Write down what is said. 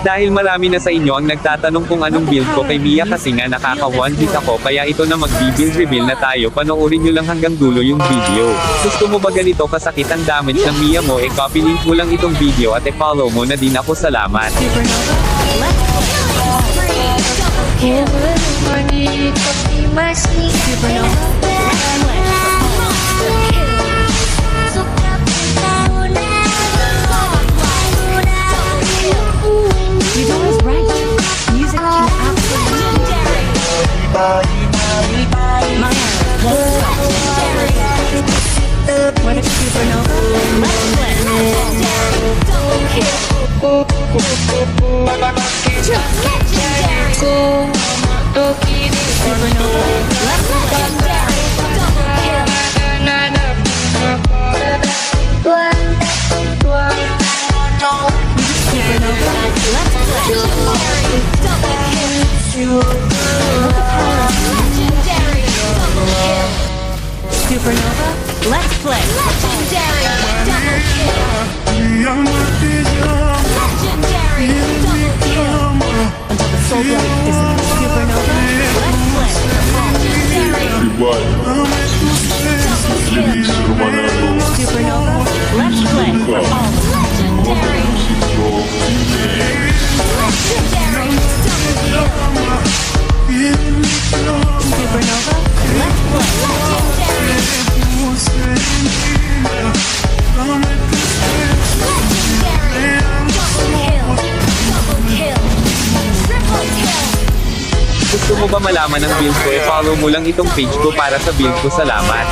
Dahil marami na sa inyo ang nagtatanong kung anong build ko kay Mia kasi nga nakaka 1 hit ako kaya ito na mag-build reveal na tayo, panoorin nyo lang hanggang dulo yung video. Gusto mo ba ganito kasakit ang damage ng Mia mo, copy link mo lang itong video at follow mo na din ako, salamat. What is supernova? Let's play. Double kill. Legendary. Supernova. Let's legendary. Double kill. Supernova. Let's play. Legendary. Double kill. Legendary. Double kill. Supernova. Let's play. Legendary. Double kill. Legendary. Double kill. Until the soul blade is supernova. Let's play. Legendary. Double kill. Supernova. Let's play. All legendary. Legendary. Double kill. Supernova. Let's play. Legendary. Legendary. Double kill. Triple kill. Gusto mo ba malaman ang build ko, follow mo lang itong page ko para sa build ko, salamat.